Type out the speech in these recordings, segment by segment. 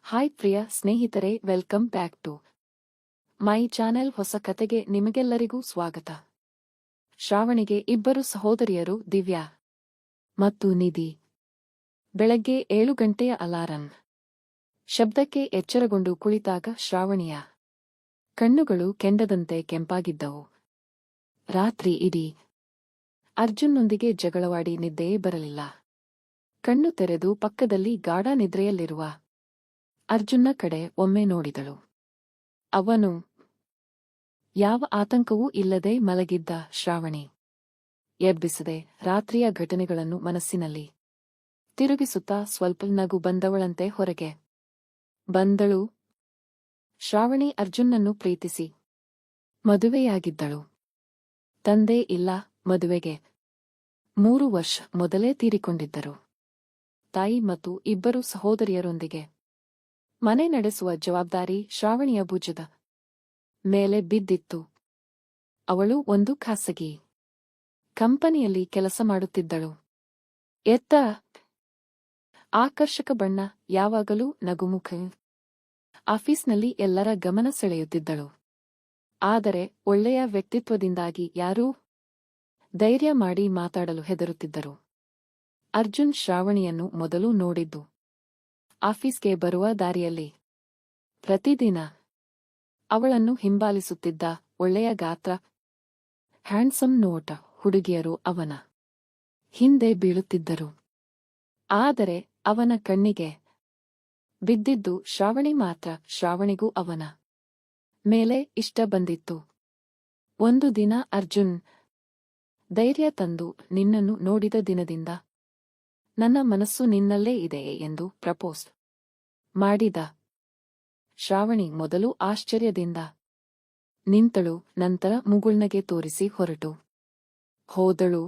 Hi ಪ್ರಿಯ ಸ್ನೇಹಿತರೆ, welcome back to my channel. ಹೊಸ ಕತೆಗೆ ನಿಮಗೆಲ್ಲರಿಗೂ ಸ್ವಾಗತ. ಶ್ರಾವಣಿಗೆ ಇಬ್ಬರು ಸಹೋದರಿಯರು, ದಿವ್ಯಾ ಮತ್ತು ನಿಧಿ. ಬೆಳಗ್ಗೆ 7 ಗಂಟೆಯ ಅಲಾರಂ ಶಬ್ದಕ್ಕೆ ಎಚ್ಚರಗೊಂಡು ಕುಳಿತಾಗ ಶ್ರಾವಣಿಯ ಕಣ್ಣುಗಳು ಕೆಂಡದಂತೆ ಕೆಂಪಾಗಿದ್ದವು. ರಾತ್ರಿ ಇಡೀ ಅರ್ಜುನ್ನೊಂದಿಗೆ ಜಗಳವಾಡಿ ನಿದ್ದೆಯೇ ಬರಲಿಲ್ಲ. ಕಣ್ಣು ತೆರೆದು ಪಕ್ಕದಲ್ಲಿ ಗಾಢ ನಿದ್ರೆಯಲ್ಲಿರುವ ಅರ್ಜುನ್ನ ಕಡೆ ಒಮ್ಮೆ ನೋಡಿದಳು. ಅವನು ಯಾವ ಆತಂಕವೂ ಇಲ್ಲದೆ ಮಲಗಿದ್ದ. ಶ್ರಾವಣಿ ಎಬ್ಬಿಸದೆ ರಾತ್ರಿಯ ಘಟನೆಗಳನ್ನು ಮನಸ್ಸಿನಲ್ಲಿ ತಿರುಗಿಸುತ್ತಾ ಸ್ವಲ್ಪ ನಗು ಬಂದವಳಂತೆ ಹೊರಗೆ ಬಂದಳು. ಶ್ರಾವಣಿ ಅರ್ಜುನ್ನನ್ನು ಪ್ರೀತಿಸಿ ಮದುವೆಯಾಗಿದ್ದಳು. ತಂದೆ ಇಲ್ಲ, ಮದುವೆಗೆ 3 ವರ್ಷ ಮೊದಲೇ ತೀರಿಕೊಂಡಿದ್ದರು. ತಾಯಿ ಮತ್ತು ಇಬ್ಬರು ಸಹೋದರಿಯರೊಂದಿಗೆ ಮನೆ ನಡೆಸುವ ಜವಾಬ್ದಾರಿ ಶ್ರಾವಣಿಯ ಭುಜದ ಮೇಲೆ ಬಿದ್ದಿತ್ತು. ಅವಳು ಒಂದು ಖಾಸಗಿ ಕಂಪನಿಯಲ್ಲಿ ಕೆಲಸ ಮಾಡುತ್ತಿದ್ದಳು. ಎತ್ತ ಆಕರ್ಷಕ ಬಣ್ಣ, ಯಾವಾಗಲೂ ನಗುಮುಖ. ಆಫೀಸ್ನಲ್ಲಿ ಎಲ್ಲರ ಗಮನ ಸೆಳೆಯುತ್ತಿದ್ದಳು. ಆದರೆ ಒಳ್ಳೆಯ ವ್ಯಕ್ತಿತ್ವದಿಂದಾಗಿ ಯಾರೂ ಧೈರ್ಯ ಮಾಡಿ ಮಾತಾಡಲು ಹೆದರುತ್ತಿದ್ದರು. ಅರ್ಜುನ್ ಶ್ರಾವಣಿಯನ್ನು ಮೊದಲು ನೋಡಿದ್ದು ಆಫೀಸ್ಗೆ ಬರುವ ದಾರಿಯಲ್ಲಿ. ಪ್ರತಿದಿನ ಅವಳನ್ನು ಹಿಂಬಾಲಿಸುತ್ತಿದ್ದ. ಒಳ್ಳೆಯ ಗಾತ್ರ, ಹ್ಯಾಂಡ್ಸಮ್ ನೋಟ ಹುಡುಗಿಯರು ಅವನ ಹಿಂದೆ ಬೀಳುತ್ತಿದ್ದರು. ಆದರೆ ಅವನ ಕಣ್ಣಿಗೆ ಬಿದ್ದಿದ್ದು ಶ್ರಾವಣಿ ಮಾತ್ರ. ಶ್ರಾವಣಿಗೂ ಅವನ ಮೇಲೆ ಇಷ್ಟ ಬಂದಿತ್ತು. ಒಂದು ದಿನ ಅರ್ಜುನ್ ಧೈರ್ಯ ತಂದು, ನಿನ್ನನ್ನು ನೋಡಿದ ದಿನದಿಂದ ನನ್ನ ಮನಸ್ಸು ನಿನ್ನಲ್ಲೇ ಇದೆ ಎಂದು ಪ್ರಪೋಸ್ ಮಾಡಿದ. ಶ್ರಾವಣಿ ಮೊದಲು ಆಶ್ಚರ್ಯದಿಂದ ನಿಂತಳು, ನಂತರ ಮುಗುಳ್ನಗೆ ತೋರಿಸಿ ಹೊರಟು ಹೋದಳು.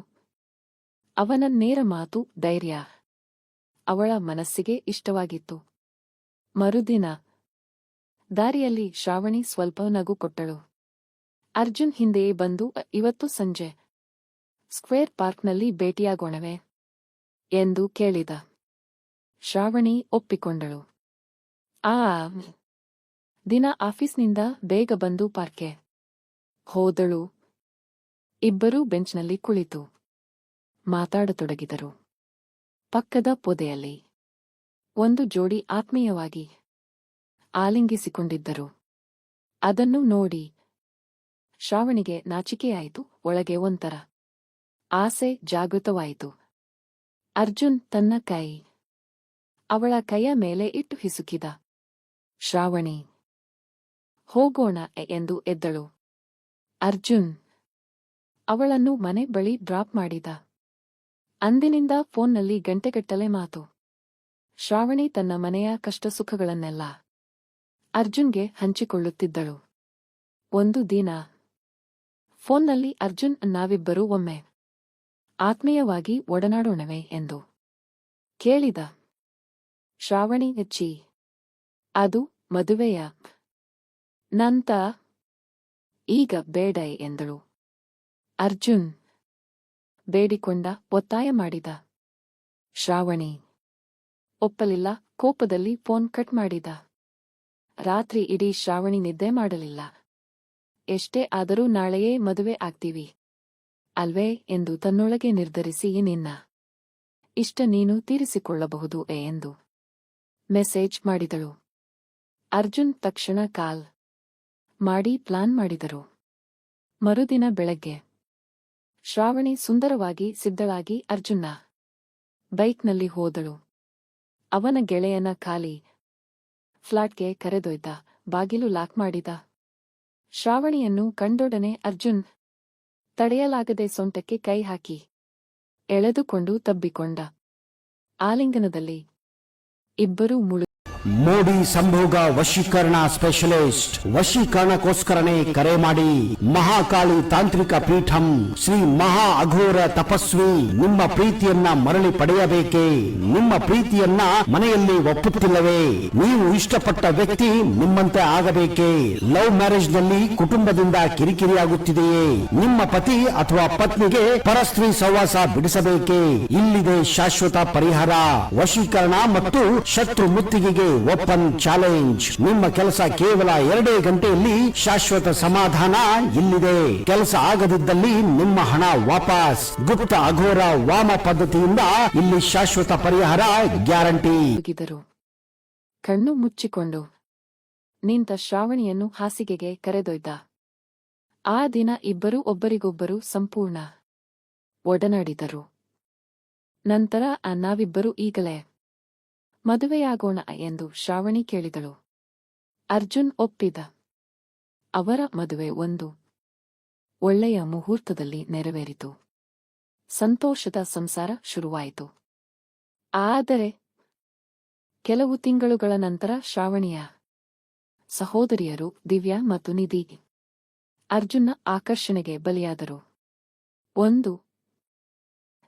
ಅವನ ನೇರ ಮಾತು, ಧೈರ್ಯ ಅವಳ ಮನಸ್ಸಿಗೆ ಇಷ್ಟವಾಗಿತ್ತು. ಮರುದಿನ ದಾರಿಯಲ್ಲಿ ಶ್ರಾವಣಿ ಸ್ವಲ್ಪ ನಗು ಕೊಟ್ಟಳು. ಅರ್ಜುನ್ ಹಿಂದೆಯೇ ಬಂದು, ಇವತ್ತು ಸಂಜೆ ಸ್ಕ್ವೇರ್ ಪಾರ್ಕ್ನಲ್ಲಿ ಭೇಟಿಯಾಗೋಣವೆ ಎಂದು ಕೇಳಿದ. ಶ್ರಾವಣಿ ಒಪ್ಪಿಕೊಂಡಳು. ಆ ದಿನ ಆಫೀಸ್ನಿಂದ ಬೇಗ ಬಂದು ಪಾರ್ಕ್ಗೆ ಹೋದಳು. ಇಬ್ಬರೂ ಬೆಂಚ್ನಲ್ಲಿ ಕುಳಿತು ಮಾತಾಡತೊಡಗಿದರು. ಪಕ್ಕದ ಪೊದೆಯಲ್ಲಿ ಒಂದು ಜೋಡಿ ಆತ್ಮೀಯವಾಗಿ ಆಲಿಂಗಿಸಿಕೊಂಡಿದ್ದರು. ಅದನ್ನು ನೋಡಿ ಶ್ರಾವಣಿಗೆ ನಾಚಿಕೆಯಾಯಿತು. ಒಳಗೆ ಒಂಥರ ಆಸೆ ಜಾಗೃತವಾಯಿತು. ಅರ್ಜುನ್ ತನ್ನ ಕೈ ಅವಳ ಕೈಯ ಮೇಲೆ ಇಟ್ಟು ಹಿಸುಕಿದ. ಶ್ರಾವಣಿ ಹೋಗೋಣ ಎಂದು ಎದ್ದಳು. ಅರ್ಜುನ್ ಅವಳನ್ನು ಮನೆ ಬಳಿ ಡ್ರಾಪ್ ಮಾಡಿದ. ಅಂದಿನಿಂದ ಫೋನ್ನಲ್ಲಿ ಗಂಟೆಗಟ್ಟಲೆ ಮಾತು. ಶ್ರಾವಣಿ ತನ್ನ ಮನೆಯ ಕಷ್ಟಸುಖಗಳನ್ನೆಲ್ಲ ಅರ್ಜುನ್ಗೆ ಹಂಚಿಕೊಳ್ಳುತ್ತಿದ್ದಳು. ಒಂದು ದಿನ ಫೋನ್ನಲ್ಲಿ ಅರ್ಜುನ್, ನಾವಿಬ್ಬರೂ ಒಮ್ಮೆ ಆತ್ಮೀಯವಾಗಿ ಒಡನಾಡೋಣವೆ ಎಂದು ಕೇಳಿದ. ಶ್ರಾವಣಿ ಹೆಚ್ಚಿ, ಅದು ಮದುವೆಯ ನಂತ ಈಗ ಬೇಡ ಎಂದಳು. ಅರ್ಜುನ್ ಬೇಡಿಕೊಂಡ, ಒತ್ತಾಯ ಮಾಡಿದ. ಶ್ರಾವಣಿ ಒಪ್ಪಲಿಲ್ಲ. ಕೋಪದಲ್ಲಿ ಫೋನ್ ಕಟ್ ಮಾಡಿದ. ರಾತ್ರಿ ಇಡೀ ಶ್ರಾವಣಿ ನಿದ್ದೆ ಮಾಡಲಿಲ್ಲ. ಎಷ್ಟೇ ಆದರೂ ನಾಳೆಯೇ ಮದುವೆ ಆಗ್ತೀವಿ ಅಲ್ವೇ ಎಂದು ತನ್ನೊಳಗೆ ನಿರ್ಧರಿಸಿ, ನಿನ್ನ ಇಷ್ಟ ನೀನು ತೀರಿಸಿಕೊಳ್ಳಬಹುದು ಎಂದು ಮೆಸೇಜ್ ಮಾಡಿದಳು. ಅರ್ಜುನ್ ತಕ್ಷಣ ಕಾಲ್ ಮಾಡಿ ಪ್ಲಾನ್ ಮಾಡಿದರು. ಮರುದಿನ ಬೆಳಗ್ಗೆ ಶ್ರಾವಣಿ ಸುಂದರವಾಗಿ ಸಿದ್ಧಳಾಗಿ ಅರ್ಜುನ್ನ ಬೈಕ್ನಲ್ಲಿ ಹೋದಳು. ಅವನ ಗೆಳೆಯನ ಖಾಲಿ ಫ್ಲಾಟ್ಗೆ ಕರೆದೊಯ್ದ. ಬಾಗಿಲು ಲಾಕ್ ಮಾಡಿದ. ಶ್ರಾವಣಿಯನ್ನು ಕಂಡೊಡನೆ ಅರ್ಜುನ್ ತಡೆಯಲಾಗದೆ ಸೊಂಟಕ್ಕೆ ಕೈ ಹಾಕಿ ಎಳೆದುಕೊಂಡು ತಬ್ಬಿಕೊಂಡ. ಆಲಿಂಗನದಲ್ಲಿ ಇಬ್ಬರೂ ಮೋಡಿ ಸಂಭೋಗ ವಶೀಕರಣ ಸ್ಪೆಷಲಿಸ್ಟ್. ವಶೀಕರಣಕ್ಕೋಸ್ಕರನೇ ಕರೆ ಮಾಡಿ. ಮಹಾಕಾಳಿ ತಾಂತ್ರಿಕ ಪೀಠಂ ಶ್ರೀ ಮಹಾ ಅಘೋರ ತಪಸ್ವಿ. ನಿಮ್ಮ ಪ್ರೀತಿಯನ್ನ ಮರಳಿ ಪಡೆಯಬೇಕೇ? ನಿಮ್ಮ ಪ್ರೀತಿಯನ್ನ ಮನೆಯಲ್ಲಿ ಒಪ್ಪುತ್ತಿಲ್ಲವೇ? ನೀವು ಇಷ್ಟಪಟ್ಟ ವ್ಯಕ್ತಿ ನಿಮ್ಮಂತೆ ಆಗಬೇಕೇ? ಲವ್ ಮ್ಯಾರೇಜ್ ನಲ್ಲಿ ಕುಟುಂಬದಿಂದ ಕಿರಿಕಿರಿಯಾಗುತ್ತಿದೆಯೇ? ನಿಮ್ಮ ಪತಿ ಅಥವಾ ಪತ್ನಿಗೆ ಪರಸ್ತ್ರೀ ಸಹವಾಸ ಬಿಡಿಸಬೇಕೇ? ಇಲ್ಲಿದೆ ಶಾಶ್ವತ ಪರಿಹಾರ. ವಶೀಕರಣ ಮತ್ತು ಶತ್ರು ಮುತ್ತಿಗೆಗೆ ಓಪನ್ ಚಾಲೆಂಜ್. ನಿಮ್ಮ ಕೆಲಸ ಕೇವಲ 2 ಗಂಟೆಯಲ್ಲಿ ಶಾಶ್ವತ ಸಮಾಧಾನ ಇಲ್ಲಿದೆ. ಕೆಲಸ ಆಗದಿದ್ದಲ್ಲಿ ನಿಮ್ಮ ಹಣ ವಾಪಸ್. ಗುಪ್ತ ಅಘೋರ ವಾಮ ಪದ್ಧತಿಯಿಂದ ಇಲ್ಲಿ ಶಾಶ್ವತ ಪರಿಹಾರ ಗ್ಯಾರಂಟಿ. ಮುಗಿದರು. ಕಣ್ಣು ಮುಚ್ಚಿಕೊಂಡು ನಿಂತ ಶ್ರಾವಣಿಯನ್ನು ಹಾಸಿಗೆಗೆ ಕರೆದೊಯ್ದ. ಆ ದಿನ ಇಬ್ಬರೂ ಒಬ್ಬರಿಗೊಬ್ಬರು ಸಂಪೂರ್ಣ ಒಡನಾಡಿದರು. ನಂತರ ನಾವಿಬ್ಬರು ಈಗಲೇ ಮದುವೆಯಾಗೋಣ ಎಂದು ಶ್ರಾವಣಿ ಕೇಳಿದಳು. ಅರ್ಜುನ್ ಒಪ್ಪಿದ. ಅವರ ಮದುವೆ ಒಂದು ಒಳ್ಳೆಯ ಮುಹೂರ್ತದಲ್ಲಿ ನೆರವೇರಿತು. ಸಂತೋಷದ ಸಂಸಾರ ಶುರುವಾಯಿತು. ಆದರೆ ಕೆಲವು ತಿಂಗಳುಗಳ ನಂತರ ಶ್ರಾವಣಿಯ ಸಹೋದರಿಯರು ದಿವ್ಯಾ ಮತ್ತು ನಿಧಿ ಅರ್ಜುನ್ನ ಆಕರ್ಷಣೆಗೆ ಬಲಿಯಾದರು. ಒಂದು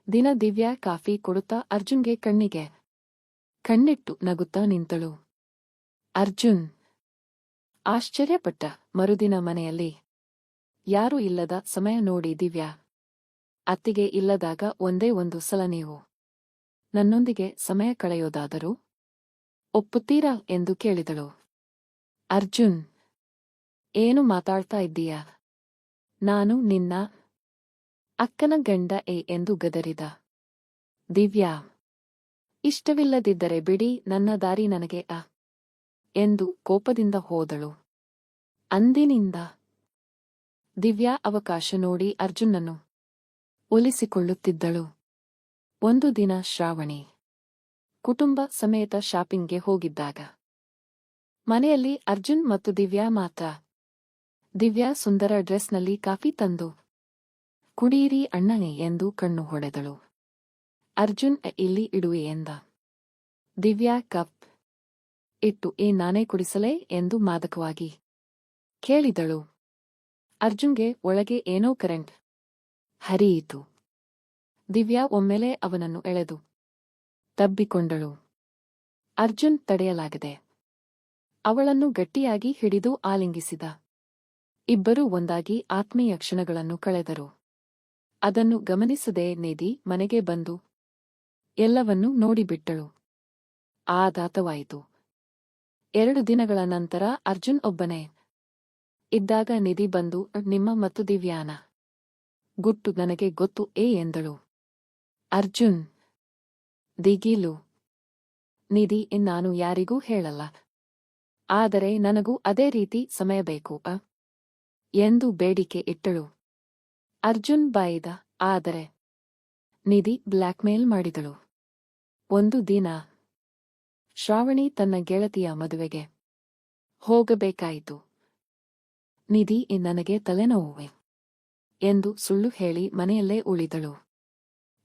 ದಿನ ದಿವ್ಯಾ ಕಾಫಿ ಕೊಡುತ್ತಾ ಅರ್ಜುನ್ಗೆ ಕಣ್ಣಿಗೆ ಕಣ್ಣಿಟ್ಟು ನಗುತ್ತಾ ನಿಂತಳು. ಅರ್ಜುನ್ ಆಶ್ಚರ್ಯಪಟ್ಟ. ಮರುದಿನ ಮನೆಯಲ್ಲಿ ಯಾರೂ ಇಲ್ಲದ ಸಮಯ ನೋಡಿ ದಿವ್ಯಾ, ಅತ್ತಿಗೆ ಇಲ್ಲದಾಗ ಒಂದೇ ಒಂದು ಸಲ ನೀವು ನನ್ನೊಂದಿಗೆ ಸಮಯ ಕಳೆಯೋದಾದರೂ ಒಪ್ಪುತ್ತೀರಾ ಎಂದು ಕೇಳಿದಳು. ಅರ್ಜುನ್, ಏನು ಮಾತಾಡ್ತಾ ಇದ್ದೀಯಾ? ನಾನು ನಿನ್ನ ಅಕ್ಕನ ಗಂಡ ಎಂದು ಗದರಿದ. ದಿವ್ಯಾ, ಇಷ್ಟವಿಲ್ಲದಿದ್ದರೆ ಬಿಡಿ, ನನ್ನ ದಾರಿ ನನಗೆ ಎಂದು ಕೋಪದಿಂದ ಹೋದಳು. ಅಂದಿನಿಂದ ದಿವ್ಯಾ ಅವಕಾಶ ನೋಡಿ ಅರ್ಜುನ್ನನ್ನು ಒಲಿಸಿಕೊಳ್ಳುತ್ತಿದ್ದಳು. ಒಂದು ದಿನ ಶ್ರಾವಣಿ ಕುಟುಂಬ ಸಮೇತ ಶಾಪಿಂಗ್ಗೆ ಹೋಗಿದ್ದಾಗ ಮನೆಯಲ್ಲಿ ಅರ್ಜುನ್ ಮತ್ತು ದಿವ್ಯಾ ಮಾತ್ರ. ದಿವ್ಯಾ ಸುಂದರ ಡ್ರೆಸ್ನಲ್ಲಿ ಕಾಫಿ ತಂದು ಕುಡೀರಿ ಅಣ್ಣನೇ ಎಂದು ಕಣ್ಣು ಹೊಡೆದಳು. ಅರ್ಜುನ್ ಇಲ್ಲಿ ಇಡುವೆ ಎಂದ. ದಿವ್ಯಾ ಕಪ್ ಇಟ್ಟು ನಾನೇ ಕುಡಿಸಲೇ ಎಂದು ಮಾದಕವಾಗಿ ಕೇಳಿದಳು. ಅರ್ಜುನ್ಗೆ ಒಳಗೆ ಏನೋ ಕರೆಂಟ್ ಹರಿಯಿತು. ದಿವ್ಯಾ ಒಮ್ಮೆಲೆ ಅವನನ್ನು ಎಳೆದು ತಬ್ಬಿಕೊಂಡಳು. ಅರ್ಜುನ್ ತಡೆಯಲಾಗದೆ ಅವಳನ್ನು ಗಟ್ಟಿಯಾಗಿ ಹಿಡಿದು ಆಲಿಂಗಿಸಿದ. ಇಬ್ಬರೂ ಒಂದಾಗಿ ಆತ್ಮೀಯ ಕ್ಷಣಗಳನ್ನು ಕಳೆದರು. ಅದನ್ನು ಗಮನಿಸದೆ ನಿಧಿ ಮನೆಗೆ ಬಂದು ಎಲ್ಲವನ್ನೂ ನೋಡಿಬಿಟ್ಟಳು. ಆಘಾತವಾಯಿತು. 2 ದಿನಗಳ ನಂತರ ಅರ್ಜುನ್ ಒಬ್ಬನೇ ಇದ್ದಾಗ ನಿಧಿ ಬಂದು ನಿಮ್ಮ ಮತ್ತು ದಿವ್ಯಾನ ಗುಟ್ಟು ನನಗೆ ಗೊತ್ತು ಎಂದಳು. ಅರ್ಜುನ್ ದಿಗಿಲು. ನಿಧಿ, ನಾನು ಯಾರಿಗೂ ಹೇಳಲ್ಲ, ಆದರೆ ನನಗೂ ಅದೇ ರೀತಿ ಸಮಯ ಬೇಕು ಎಂದು ಬೇಡಿಕೆ ಇಟ್ಟಳು. ಅರ್ಜುನ್ ಬಾಯಿದ. ಆದರೆ ನಿಧಿ ಬ್ಲ್ಯಾಕ್ಮೇಲ್ ಮಾಡಿದಳು. ಒಂದು ದಿನ ಶ್ರಾವಣಿ ತನ್ನ ಗೆಳತಿಯ ಮದುವೆಗೆ ಹೋಗಬೇಕಾಯಿತು. ನಿಧಿ, ನನಗೆ ತಲೆನೋವುವೆ ಎಂದು ಸುಳ್ಳು ಹೇಳಿ ಮನೆಯಲ್ಲೇ ಉಳಿದಳು.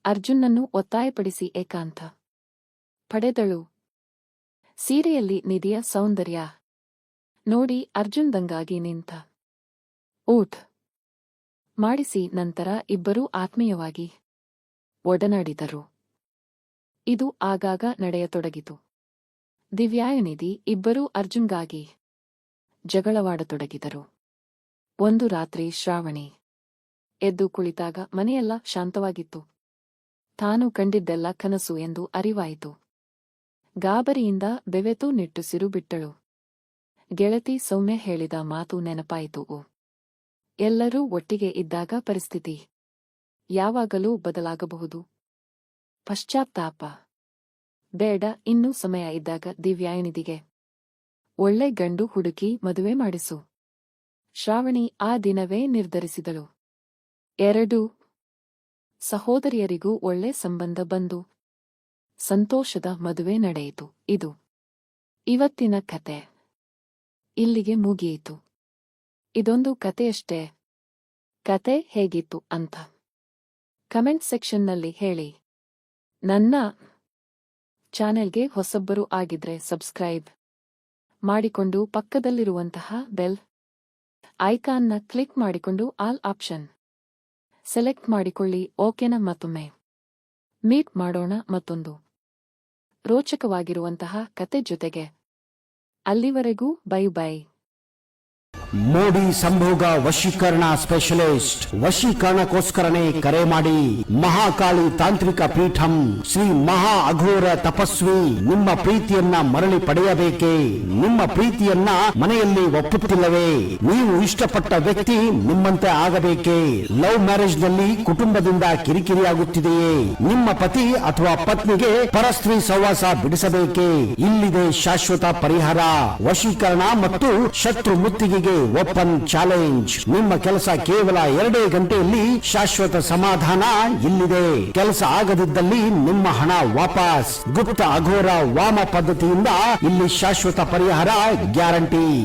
ಅರ್ಜುನ್ನನ್ನು ಒತ್ತಾಯಪಡಿಸಿ ಏಕಾಂತ ಪಡೆದಳು. ಸೀರೆಯಲ್ಲಿ ನಿಧಿಯ ಸೌಂದರ್ಯ ನೋಡಿ ಅರ್ಜುನ್ ದಂಗಾಗಿ ನಿಂತ. ಊಟ ಮಾಡಿಸಿ ನಂತರ ಇಬ್ಬರೂ ಆತ್ಮೀಯವಾಗಿ ಒಡನಾಡಿದರು. ಇದು ಆಗಾಗ ನಡೆಯತೊಡಗಿತು. ದಿವ್ಯಾನಿಧಿ ಇಬ್ಬರೂ ಅರ್ಜುನ್ಗಾಗಿ ಜಗಳವಾಡತೊಡಗಿದರು. ಒಂದು ರಾತ್ರಿ ಶ್ರಾವಣಿ ಎದ್ದು ಕುಳಿತಾಗ ಮನೆಯೆಲ್ಲ ಶಾಂತವಾಗಿತ್ತು. ತಾನು ಕಂಡಿದ್ದೆಲ್ಲ ಕನಸು ಎಂದು ಅರಿವಾಯಿತು. ಗಾಬರಿಯಿಂದ ಬೆವೆತು ನಿಟ್ಟುಸಿರು ಬಿಟ್ಟಳು. ಗೆಳತಿ ಸೌಮ್ಯ ಹೇಳಿದ ಮಾತು ನೆನಪಾಯಿತು. ಎಲ್ಲರೂ ಒಟ್ಟಿಗೆ ಇದ್ದಾಗ ಪರಿಸ್ಥಿತಿ ಯಾವಾಗಲೂ ಬದಲಾಗಬಹುದು. ಪಶ್ಚಾತ್ತಾಪ ಬೇಡ. ಇನ್ನೂ ಸಮಯ ಇದ್ದಾಗ ದಿವ್ಯಾನಿಧಿಗೆ ಒಳ್ಳೆ ಗಂಡು ಹುಡುಕಿ ಮದುವೆ ಮಾಡಿಸು. ಶ್ರಾವಣಿ ಆ ದಿನವೇ ನಿರ್ಧರಿಸಿದಳು. 2 ಸಹೋದರಿಯರಿಗೂ ಒಳ್ಳೆ ಸಂಬಂಧ ಬಂದು ಸಂತೋಷದ ಮದುವೆ ನಡೆಯಿತು. ಇದು ಇವತ್ತಿನ ಕತೆ. ಇಲ್ಲಿಗೆ ಮುಗಿಯಿತು. ಇದೊಂದು ಕತೆಯಷ್ಟೇ. ಕತೆ ಹೇಗಿತ್ತು ಅಂತ ಕಮೆಂಟ್ ಸೆಕ್ಷನ್ನಲ್ಲಿ ಹೇಳಿ. ನನ್ನ ಚಾನೆಲ್ಗೆ ಹೊಸಬ್ಬರು ಆಗಿದ್ರೆ ಸಬ್ಸ್ಕ್ರೈಬ್ ಮಾಡಿಕೊಂಡು ಪಕ್ಕದಲ್ಲಿರುವಂತಹ ಬೆಲ್ ಐಕಾನ್ನ ಕ್ಲಿಕ್ ಮಾಡಿಕೊಂಡು ಆಲ್ ಆಪ್ಷನ್ ಸೆಲೆಕ್ಟ್ ಮಾಡಿಕೊಳ್ಳಿ. ಓಕೆನಾ? ಮತ್ತೊಮ್ಮೆ ಮೀಟ್ ಮಾಡೋಣ ಮತ್ತೊಂದು ರೋಚಕವಾಗಿರುವಂತಹ ಕತೆ ಜೊತೆಗೆ. ಅಲ್ಲಿವರೆಗೂ ಬೈ ಬೈ. ಮೋಡಿ ಸಂಭೋಗ ವಶೀಕರಣ ಸ್ಪೆಷಲಿಸ್ಟ್. ವಶೀಕರಣಕ್ಕೋಸ್ಕರನೇ ಕರೆ ಮಾಡಿ. ಮಹಾಕಾಳಿ ತಾಂತ್ರಿಕ ಪೀಠಂ ಶ್ರೀ ಮಹಾ ಅಘೋರ ತಪಸ್ವಿ. ನಿಮ್ಮ ಪ್ರೀತಿಯನ್ನ ಮರಳಿ ಪಡೆಯಬೇಕೇ? ನಿಮ್ಮ ಪ್ರೀತಿಯನ್ನ ಮನೆಯಲ್ಲಿ ಒಪ್ಪುತ್ತಿಲ್ಲವೇ? ನೀವು ಇಷ್ಟಪಟ್ಟ ವ್ಯಕ್ತಿ ನಿಮ್ಮಂತೆ ಆಗಬೇಕೇ? ಲವ್ ಮ್ಯಾರೇಜ್ ನಲ್ಲಿ ಕುಟುಂಬದಿಂದ ಕಿರಿಕಿರಿಯಾಗುತ್ತಿದೆಯೇ? ನಿಮ್ಮ ಪತಿ ಅಥವಾ ಪತ್ನಿಗೆ ಪರಸ್ತ್ರೀ ಸಹವಾಸ ಬಿಡಿಸಬೇಕೇ? ಇಲ್ಲಿದೆ ಶಾಶ್ವತ ಪರಿಹಾರ. ವಶೀಕರಣ ಮತ್ತು ಶತ್ರು ಮುತ್ತಿಗೆಗೆ ಓಪನ್ ಚಾಲೆಂಜ್. ನಿಮ್ಮ ಕೆಲಸ ಕೇವಲ 2 ಗಂಟೆಯಲ್ಲಿ ಶಾಶ್ವತ ಸಮಾಧಾನ ಇಲ್ಲಿದೆ. ಕೆಲಸ ಆಗದಿದ್ದಲ್ಲಿ ನಿಮ್ಮ ಹಣ ವಾಪಸ್. ಗುಪ್ತ ಅಘೋರ ವಾಮ ಪದ್ಧತಿಯಿಂದ ಇಲ್ಲಿ ಶಾಶ್ವತ ಪರಿಹಾರ ಗ್ಯಾರಂಟಿ.